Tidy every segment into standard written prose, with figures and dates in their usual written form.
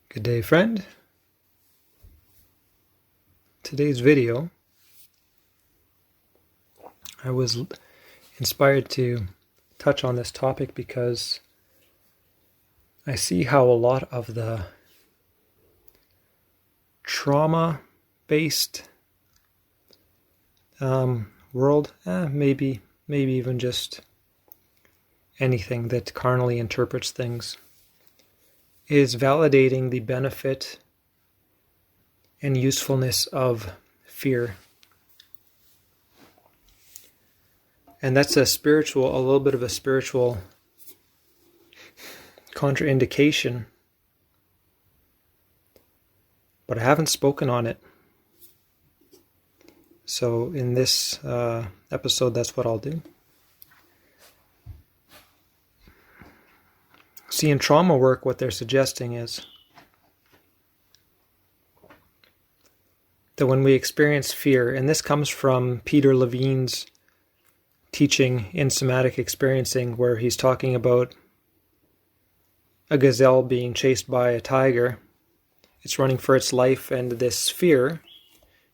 Good day, friend. Today's video, I was inspired to touch on this topic because I see how a lot of the trauma-based world, maybe even just anything that carnally interprets things, is validating the benefit and usefulness of fear. And that's a little bit of a spiritual contraindication. But I haven't spoken on it. So in this episode, that's what I'll do. See, in trauma work, what they're suggesting is that when we experience fear, and this comes from Peter Levine's teaching in somatic experiencing, where he's talking about a gazelle being chased by a tiger. It's running for its life, and this fear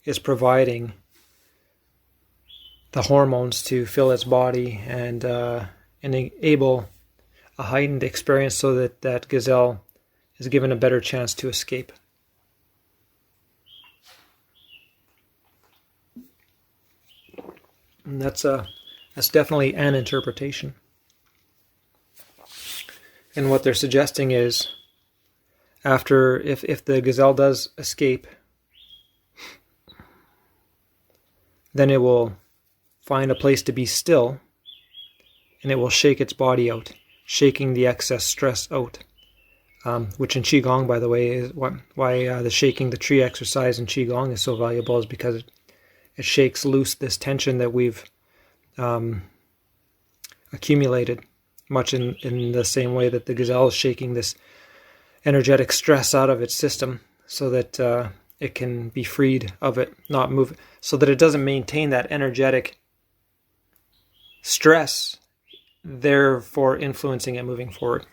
is providing the hormones to fill its body and enable a heightened experience so that that gazelle is given a better chance to escape. And that's definitely an interpretation. And what they're suggesting is, if the gazelle does escape, then it will find a place to be still, and it will shake its body out, shaking the excess stress out. Which in Qigong, by the way, is why the shaking the tree exercise in Qigong is so valuable, is because it shakes loose this tension that we've accumulated, much in the same way that the gazelle is shaking this energetic stress out of its system so that it can be freed of it, not move, so that it doesn't maintain that energetic stress, therefore influencing it moving forward.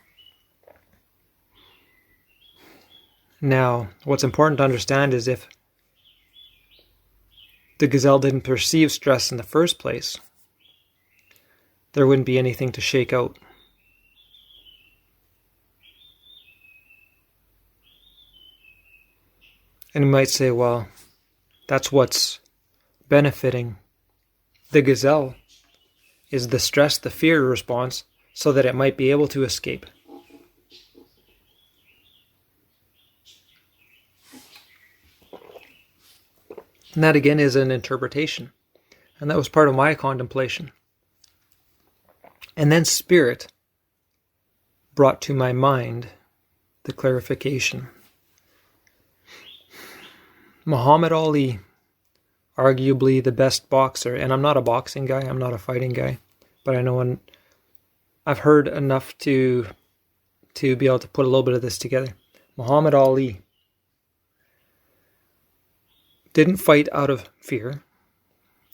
Now, what's important to understand is if the gazelle didn't perceive stress in the first place, there wouldn't be anything to shake out. And you might say, well, that's what's benefiting the gazelle, is the stress, the fear response, so that it might be able to escape. And that again is an interpretation. And that was part of my contemplation. And then Spirit brought to my mind the clarification. Muhammad Ali, arguably the best boxer, and I'm not a boxing guy, I'm not a fighting guy, but I know I've heard enough to be able to put a little bit of this together. Muhammad Ali didn't fight out of fear,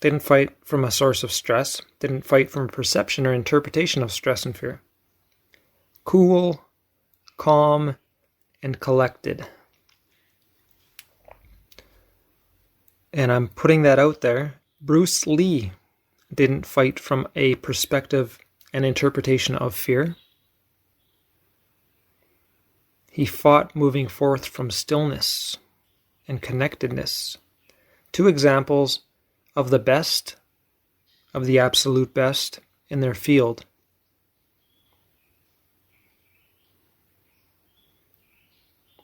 didn't fight from a source of stress, didn't fight from a perception or interpretation of stress and fear. Cool, calm, and collected. And I'm putting that out there. Bruce Lee didn't fight from a perspective and interpretation of fear. He fought moving forth from stillness and connectedness. Two examples of the best, of the absolute best in their field.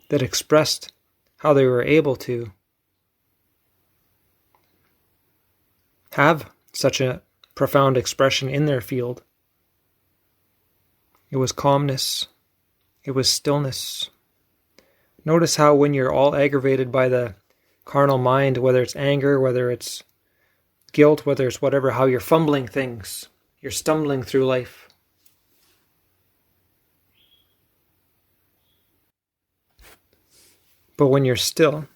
That expressed how they were able to have such a profound expression in their field. It was calmness. It was stillness. Notice how when you're all aggravated by the carnal mind, whether it's anger, whether it's guilt, whether it's whatever, how you're fumbling things. You're stumbling through life. But when you're still,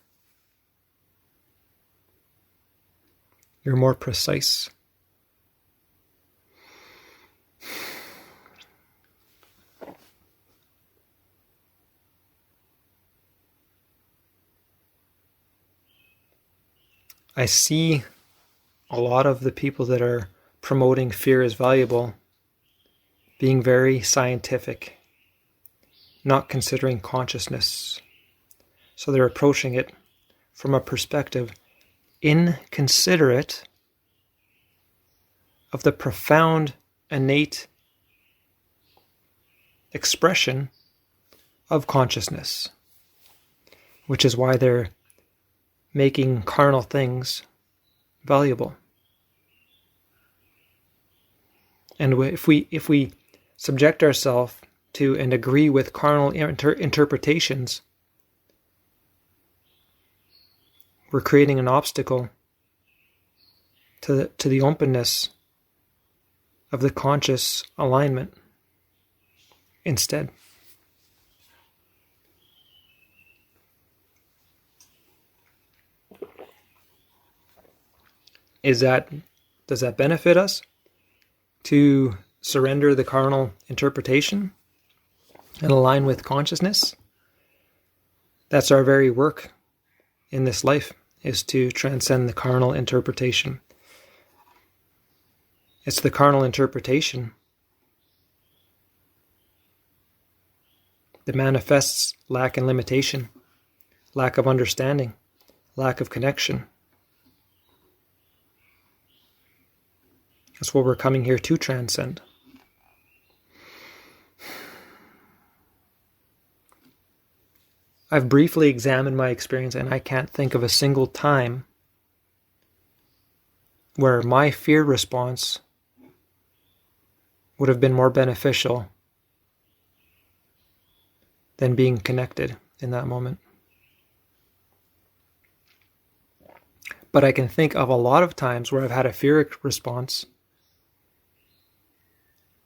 you're more precise. I see a lot of the people that are promoting fear is valuable being very scientific, not considering consciousness. So they're approaching it from a perspective inconsiderate of the profound, innate expression of consciousness, which is why they're making carnal things valuable. And if we subject ourselves to and agree with carnal interpretations, we're creating an obstacle to the openness of the conscious alignment instead. Does that benefit us to surrender the carnal interpretation and align with consciousness? That's our very work in this life, is to transcend the carnal interpretation. It's the carnal interpretation that manifests lack and limitation, lack of understanding, lack of connection. That's what we're coming here to transcend. I've briefly examined my experience, and I can't think of a single time where my fear response would have been more beneficial than being connected in that moment. But I can think of a lot of times where I've had a fear response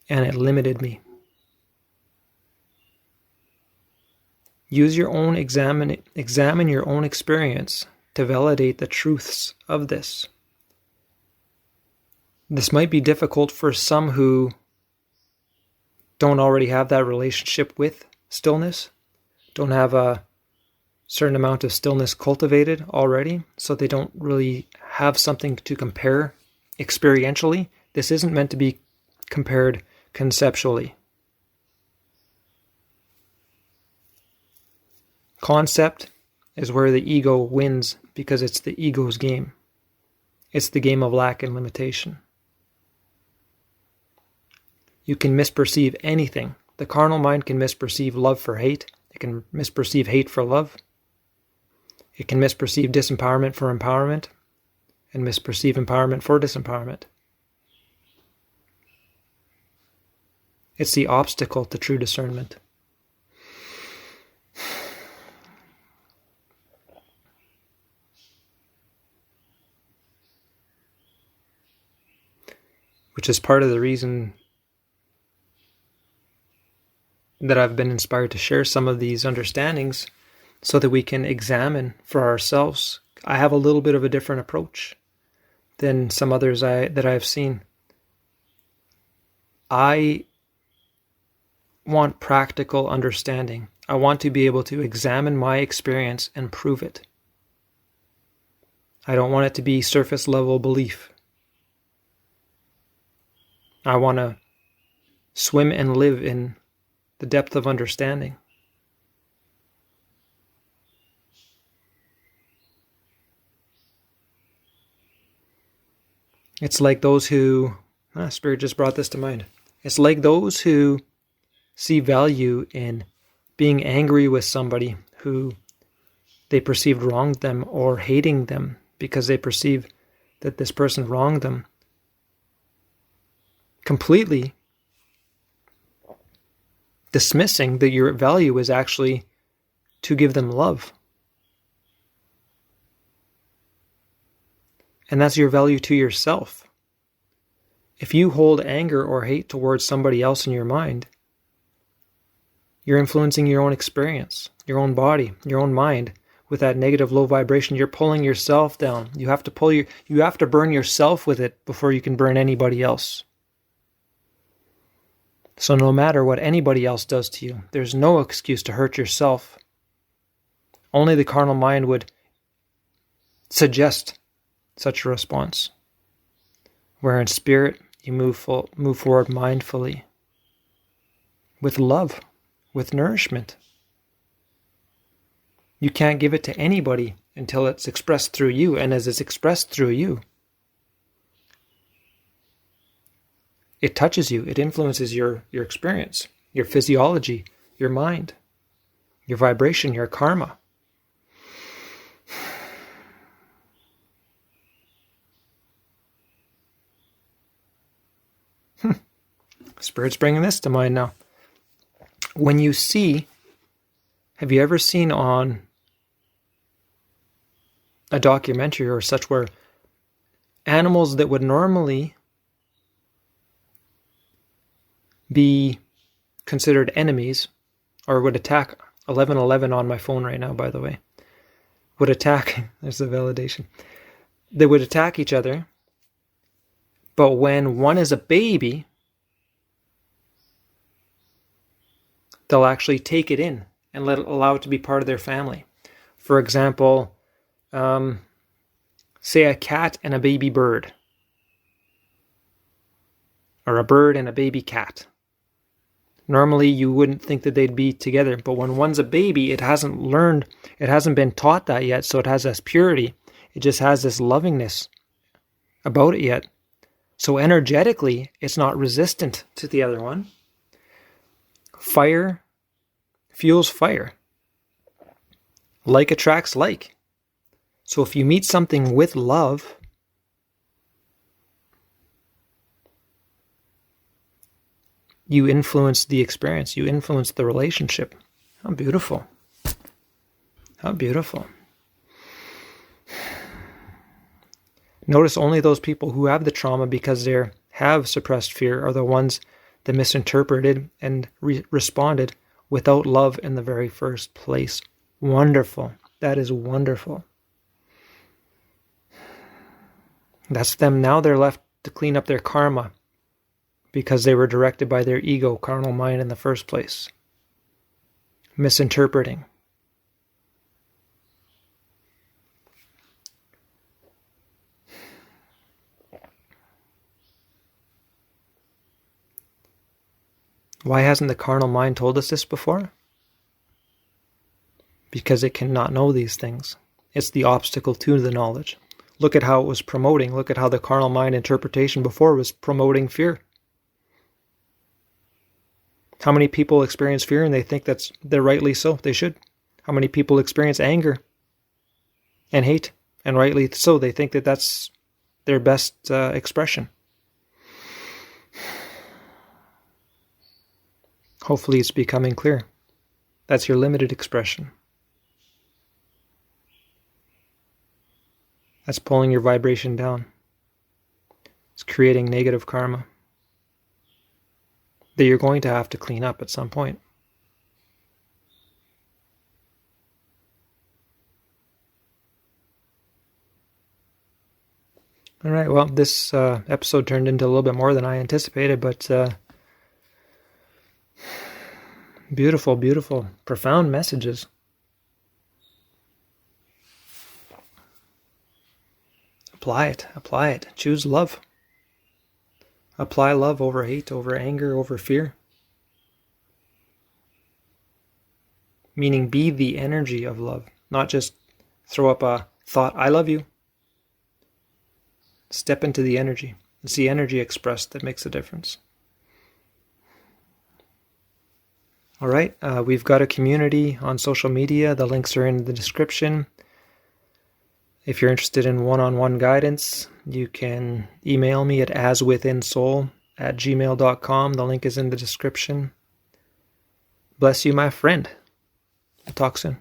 and it limited me. Use your own examine your own experience to validate the truths of this. This might be difficult for some who don't already have that relationship with stillness, don't have a certain amount of stillness cultivated already, so they don't really have something to compare experientially. This isn't meant to be compared conceptually. Concept is where the ego wins because it's the ego's game. It's the game of lack and limitation. You can misperceive anything. The carnal mind can misperceive love for hate. It can misperceive hate for love. It can misperceive disempowerment for empowerment and misperceive empowerment for disempowerment. It's the obstacle to true discernment. Which is part of the reason that I've been inspired to share some of these understandings so that we can examine for ourselves. I have a little bit of a different approach than some others that I've seen. I want practical understanding. I want to be able to examine my experience and prove it. I don't want it to be surface level belief. I want to swim and live in the depth of understanding. It's like those who, Spirit just brought this to mind. It's like those who see value in being angry with somebody who they perceived wronged them, or hating them because they perceive that this person wronged them, completely dismissing that your value is actually to give them love. And that's your value to yourself. If you hold anger or hate towards somebody else in your mind, you're influencing your own experience, your own body, your own mind with that negative low vibration. You're pulling yourself down. You have to burn yourself with it before you can burn anybody else. So no matter what anybody else does to you, there's no excuse to hurt yourself. Only the carnal mind would suggest such a response. Where in spirit, you move forward mindfully, with love, with nourishment. You can't give it to anybody until it's expressed through you, and as it's expressed through you, it touches you, it influences your experience, your physiology, your mind, your vibration, your karma. Spirit's bringing this to mind now. When you see, have you ever seen on a documentary or such where animals that would normally be considered enemies or would attack, 1111 on my phone right now, by the way, would attack, there's the validation, they would attack each other, but when one is a baby, they'll actually take it in and allow it to be part of their family. For example, say a cat and a baby bird, or a bird and a baby cat. Normally you wouldn't think that they'd be together, but when one's a baby, it hasn't learned, it hasn't been taught that yet, so it has this purity. It just has this lovingness about it yet. So energetically, it's not resistant to the other one. Fire fuels fire. Like attracts like. So if you meet something with love, you influence the experience, you influence the relationship. How beautiful. How beautiful. Notice only those people who have the trauma because they have suppressed fear are the ones that misinterpreted and responded without love in the very first place. Wonderful. That is wonderful. That's them. Now they're left to clean up their karma because they were directed by their ego, carnal mind in the first place. Misinterpreting. Why hasn't the carnal mind told us this before? Because it cannot know these things. It's the obstacle to the knowledge. Look at how it was promoting. Look at how the carnal mind interpretation before was promoting fear. How many people experience fear and they think they're rightly so? They should. How many people experience anger and hate, and rightly so? They think that that's their best expression. Hopefully it's becoming clear. That's your limited expression. That's pulling your vibration down. It's creating negative karma that you're going to have to clean up at some point. All right, well, this episode turned into a little bit more than I anticipated, but beautiful, beautiful, profound messages. Apply it. Choose love. Apply love over hate, over anger, over fear. Meaning be the energy of love, not just throw up a thought, I love you. Step into the energy. It's the energy expressed that makes a difference. All right, we've got a community on social media. The links are in the description. If you're interested in one-on-one guidance, you can email me at aswithinsoul@gmail.com. The link is in the description. Bless you, my friend. We'll talk soon.